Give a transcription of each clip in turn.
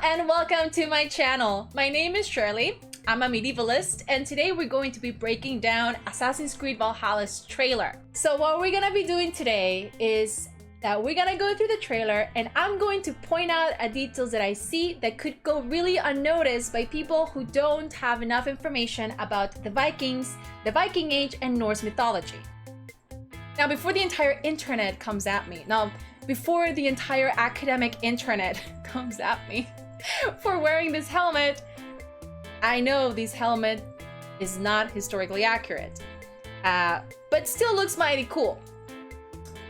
and welcome to my channel. My name is Shirley. I'm a medievalist, and today we're going to be breaking down Assassin's Creed Valhalla's trailer. So what we're gonna be doing today is that we're gonna go through the trailer and I'm going to point out details that I see that could go really unnoticed by people who don't have enough information about the Vikings, the Viking Age, and Norse mythology. Now, before the entire internet comes at me, before the entire academic internet comes at me for wearing this helmet, I know this helmet is not historically accurate, but still looks mighty cool.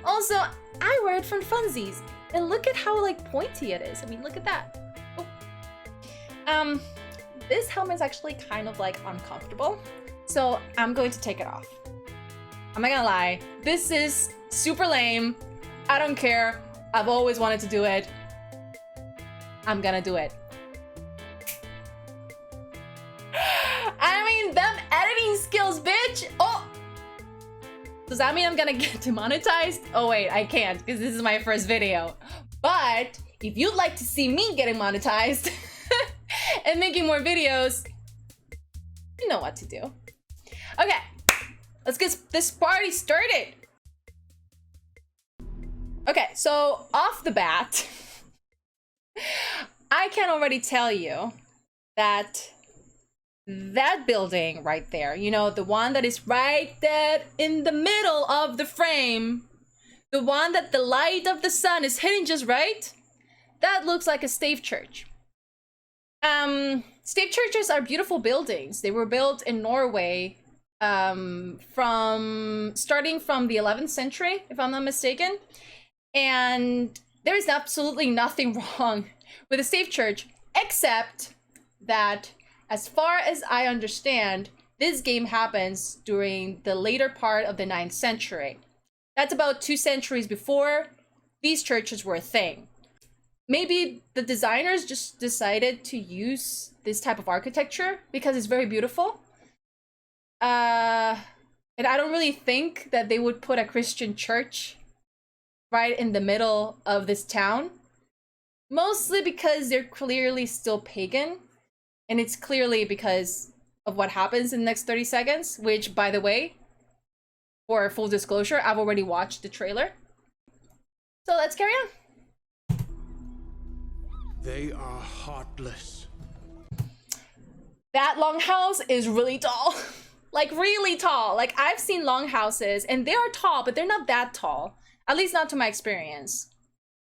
Also, I wear it from funsies, and look at how pointy it is. I mean, look at that. Oh. This helmet's actually kind of uncomfortable, so I'm going to take it off. I'm not gonna lie, this is super lame. I don't care. I've always wanted to do it. I'm gonna do it. I mean, them editing skills, bitch! Oh! Does that mean I'm gonna get demonetized? Oh wait, I can't, because this is my first video. But if you'd like to see me getting monetized and making more videos, you know what to do. Okay, let's get this party started. Okay, so off the bat, I can already tell you that that building right there, you know, the one that is right there in the middle of the frame, the one that the light of the sun is hitting just right, that looks like a stave church. Stave churches are beautiful buildings. They were built in Norway starting from the 11th century, if I'm not mistaken. And there's absolutely nothing wrong with a stave church, except that, as far as I understand, this game happens during the later part of the 9th century. That's about 2 centuries before these churches were a thing. Maybe the designers just decided to use this type of architecture because it's very beautiful. And I don't really think that they would put a Christian church right in the middle of this town, mostly because they're clearly still pagan, and it's clearly because of what happens in the next 30 seconds, which, by the way, for full disclosure, I've already watched the trailer. So let's carry on. They are heartless. That longhouse is really tall. Really tall. I've seen longhouses and they are tall, but they're not that tall. At least not to my experience.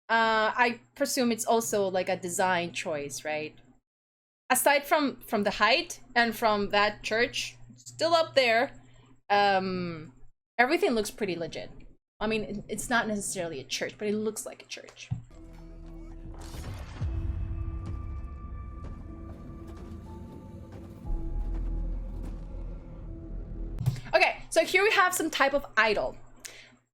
I presume it's also a design choice, right? Aside from the height and from that church, still up there, everything looks pretty legit. I mean, it's not necessarily a church, but it looks like a church. Okay, so here we have some type of idol.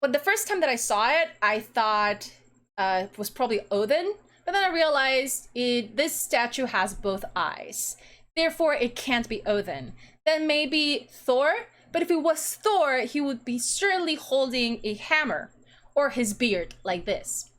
But the first time that I saw it, I thought it was probably Odin. But then I realized this statue has both eyes. Therefore, it can't be Odin. Then maybe Thor. But if it was Thor, he would be certainly holding a hammer or his beard like this.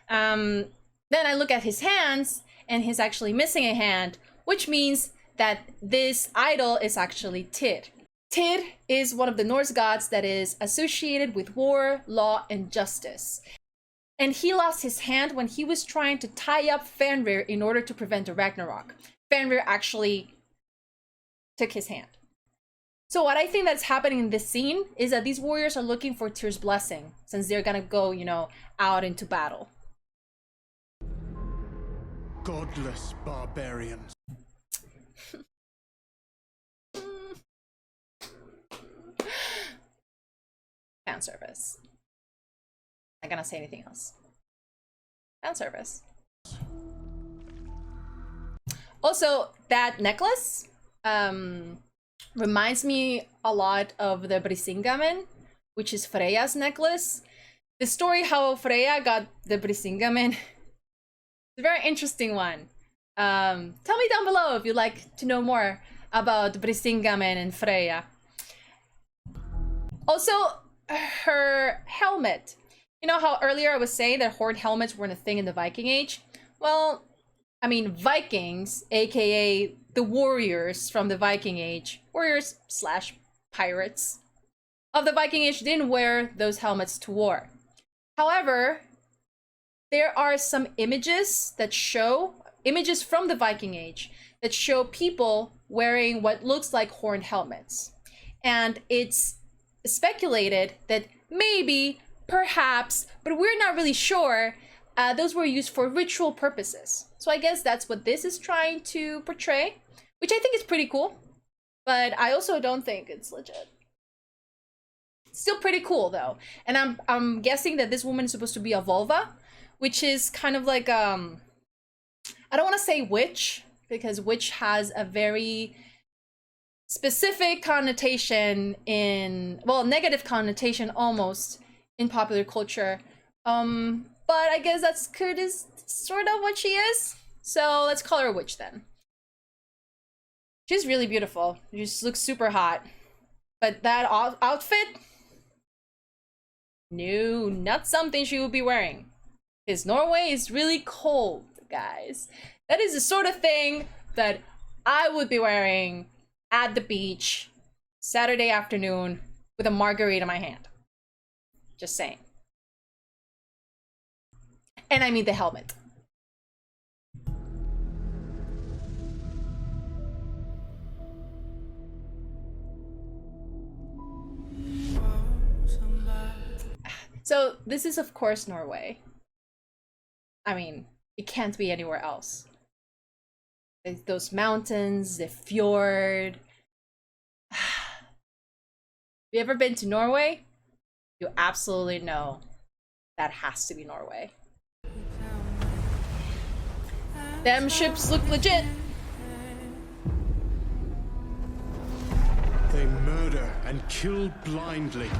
Then I look at his hands and he's actually missing a hand, which means that this idol is actually Tyr. Tyr is one of the Norse gods that is associated with war, law, and justice. And he lost his hand when he was trying to tie up Fenrir in order to prevent a Ragnarok. Fenrir actually took his hand. So what I think that's happening in this scene is that these warriors are looking for Tyr's blessing, since they're gonna go, out into battle. Godless barbarians. Fan service. Not gonna say anything else. Fan service. Also, that necklace reminds me a lot of the Brisingamen, which is Freya's necklace. The story how Freya got the Brisingamen is a very interesting one. Tell me down below if you'd like to know more about Brisingamen and Freya. Also, her helmet. You know how earlier I was saying that horde helmets weren't a thing in the Viking Age? Well, I mean, Vikings, aka the warriors from the Viking Age, warriors slash pirates of the Viking Age didn't wear those helmets to war. However, there are some images that show, images from the Viking Age, that show people wearing what looks like horned helmets. And it's speculated that maybe, perhaps, but we're not really sure, those were used for ritual purposes. So I guess that's what this is trying to portray, which I think is pretty cool. But I also don't think it's legit. Still pretty cool though. And I'm guessing that this woman is supposed to be a vulva, which is kind of like I don't want to say witch, because witch has a very specific connotation in, well, negative connotation almost in popular culture. But I guess that's good, is sort of what she is. So let's call her a witch then. She's really beautiful. She just looks super hot. But that outfit? No, not something she would be wearing. Because Norway is really cold, guys. That is the sort of thing that I would be wearing at the beach Saturday afternoon with a margarita in my hand. Just saying. And I mean the helmet. So this is of course Norway. I mean, it can't be anywhere else. Those mountains, the fjord. Have you ever been to Norway? You absolutely know that has to be Norway. Them ships look legit. They murder and kill blindly.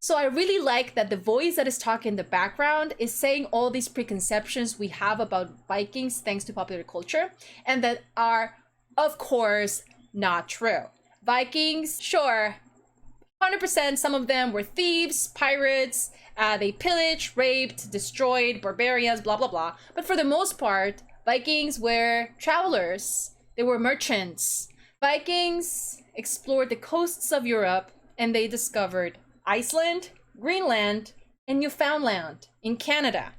So I really like that the voice that is talking in the background is saying all these preconceptions we have about Vikings thanks to popular culture, and that are, of course, not true. Vikings, sure, 100%, some of them were thieves, pirates, they pillaged, raped, destroyed, barbarians, blah, blah, blah. But for the most part, Vikings were travelers. They were merchants. Vikings explored the coasts of Europe, and they discovered Iceland, Greenland, and Newfoundland in Canada.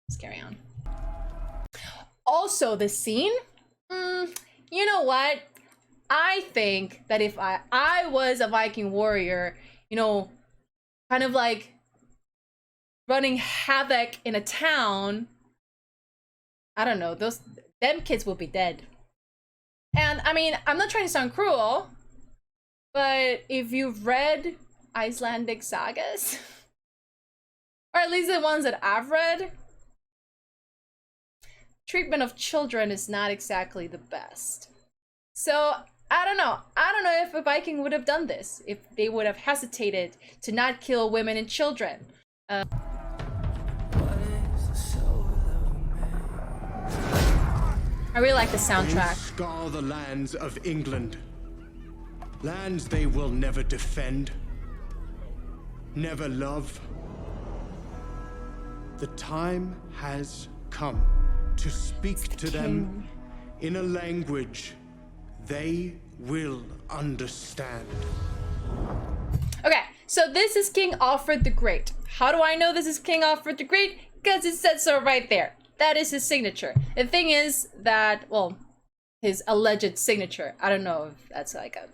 Let's carry on. Also, the scene, you know what? I think that if I was a Viking warrior, you know, kind of like running havoc in a town, I don't know, them kids will be dead. And I mean, I'm not trying to sound cruel, but if you've read Icelandic sagas, or at least the ones that I've read, treatment of children is not exactly the best. So I don't know if a Viking would have done this, if they would have hesitated to not kill women and children. I really like the soundtrack. They scar the lands of England. Lands they will never defend, never love. The time has come to speak to them in a language they will understand. Okay, so this is King Alfred the Great. How do I know this is King Alfred the Great? Because it said so right there. That is his signature. The thing is that, well, his alleged signature. I don't know if that's like a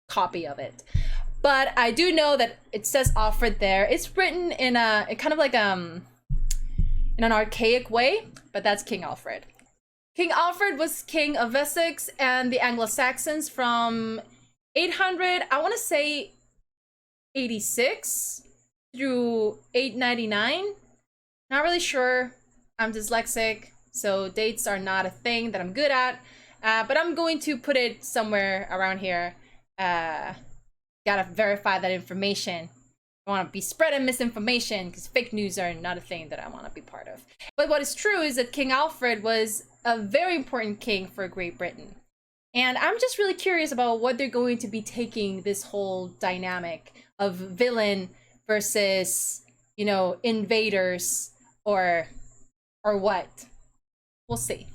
copy of it. But I do know that it says Alfred there. It's written in a kind of like in an archaic way, but that's King Alfred. King Alfred was king of Wessex and the Anglo-Saxons from 800, I want to say 86 through 899. Not really sure. I'm dyslexic, so dates are not a thing that I'm good at. But I'm going to put it somewhere around here. Gotta verify that information. I want to be spreading misinformation because fake news are not a thing that I want to be part of. But what is true is that King Alfred was a very important king for Great Britain. And I'm just really curious about what they're going to be taking this whole dynamic of villain versus, you know, invaders or or what? We'll see.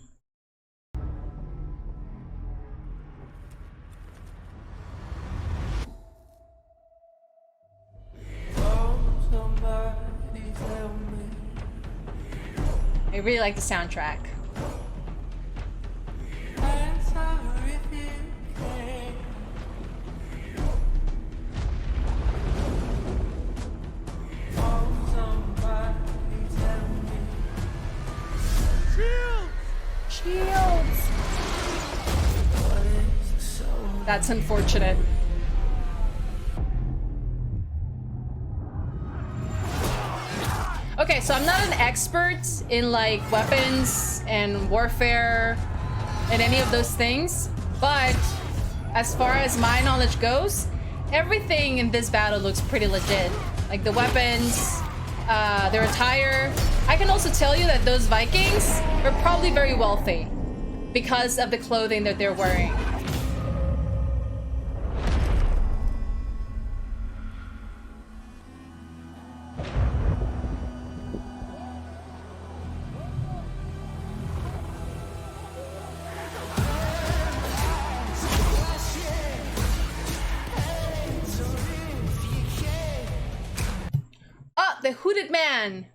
I really like the soundtrack. Shields! That's unfortunate. Okay, so I'm not an expert in like weapons and warfare and any of those things, but as far as my knowledge goes, everything in this battle looks pretty legit. Like the weapons, their attire. I can also tell you that those Vikings are probably very wealthy because of the clothing that they're wearing. The hooded man.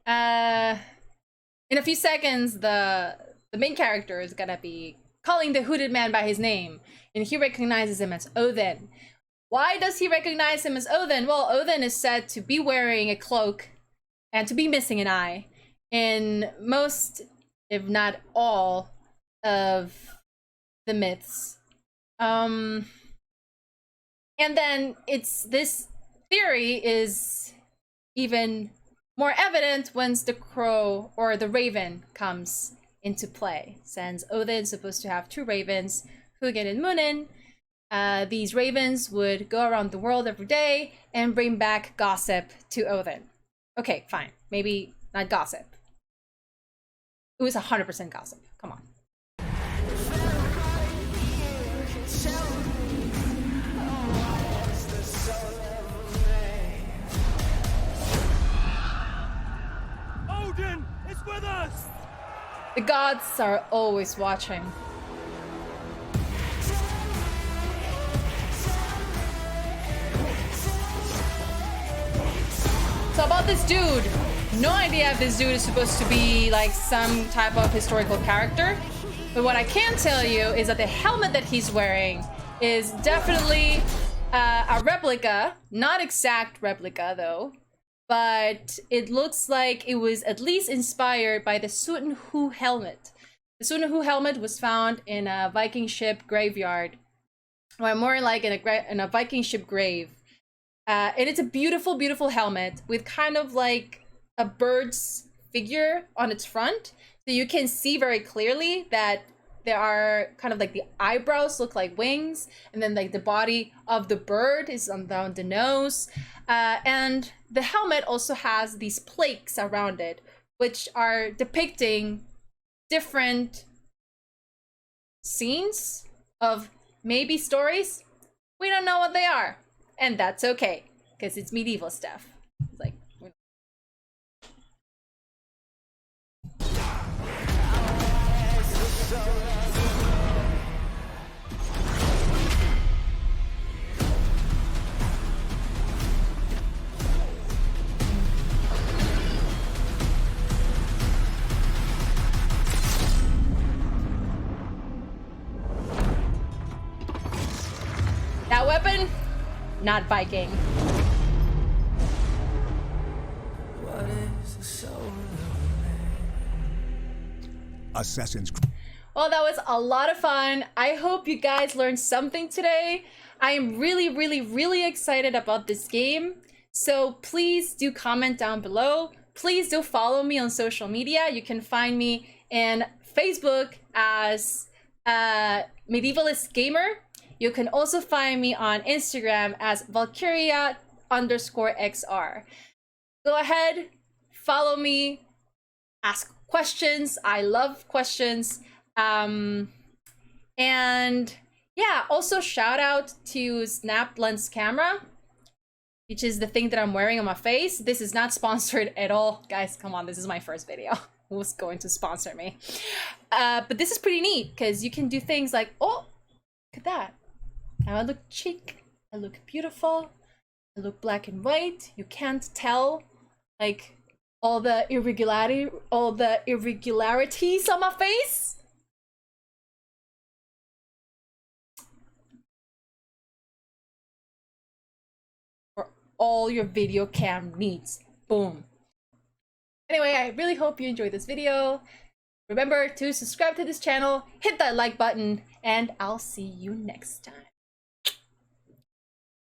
In a few seconds, the main character is gonna be calling the hooded man by his name, and he recognizes him as Odin. Why does he recognize him as Odin? Well, Odin is said to be wearing a cloak and to be missing an eye in most, if not all, of the myths. And then this theory is even more evident once the crow or the raven comes into play, since Odin's supposed to have two ravens, Hugin and Munin. These ravens would go around the world every day and bring back gossip to Odin. Okay, fine. Maybe not gossip. It was 100% gossip. Come on. Odin is with us! The gods are always watching. So about this dude, no idea if this dude is supposed to be like some type of historical character, but what I can tell you is that the helmet that he's wearing is definitely a replica, not exact replica though, but it looks like it was at least inspired by the Sutenhu helmet. The Sutenhu helmet was found in a Viking ship graveyard, or more like in a Viking ship grave. And it's a beautiful, beautiful helmet with kind of like a bird's figure on its front. So you can see very clearly that there are kind of like the eyebrows look like wings, and then like the body of the bird is on down the nose. And the helmet also has these plaques around it, which are depicting different scenes of maybe stories. We don't know what they are, and that's okay, because it's medieval stuff. It's like, that weapon, not Viking. Assassin's Well, that was a lot of fun. I hope you guys learned something today. I am really, really, really excited about this game. So please do comment down below. Please do follow me on social media. You can find me in Facebook as Medievalist Gamer. You can also find me on Instagram as Valkyria_XR. Go ahead, follow me, ask questions. I love questions. And yeah, also shout out to Snap Lens Camera, which is the thing that I'm wearing on my face. This is not sponsored at all. Guys, come on, this is my first video. who's going to sponsor me. But this is pretty neat because you can do things like, oh, look at that. Now I look chic, I look beautiful, I look black and white. You can't tell like all the irregularities on my face. For all your video cam needs. Boom. Anyway, I really hope you enjoyed this video. Remember to subscribe to this channel, hit that like button, and I'll see you next time.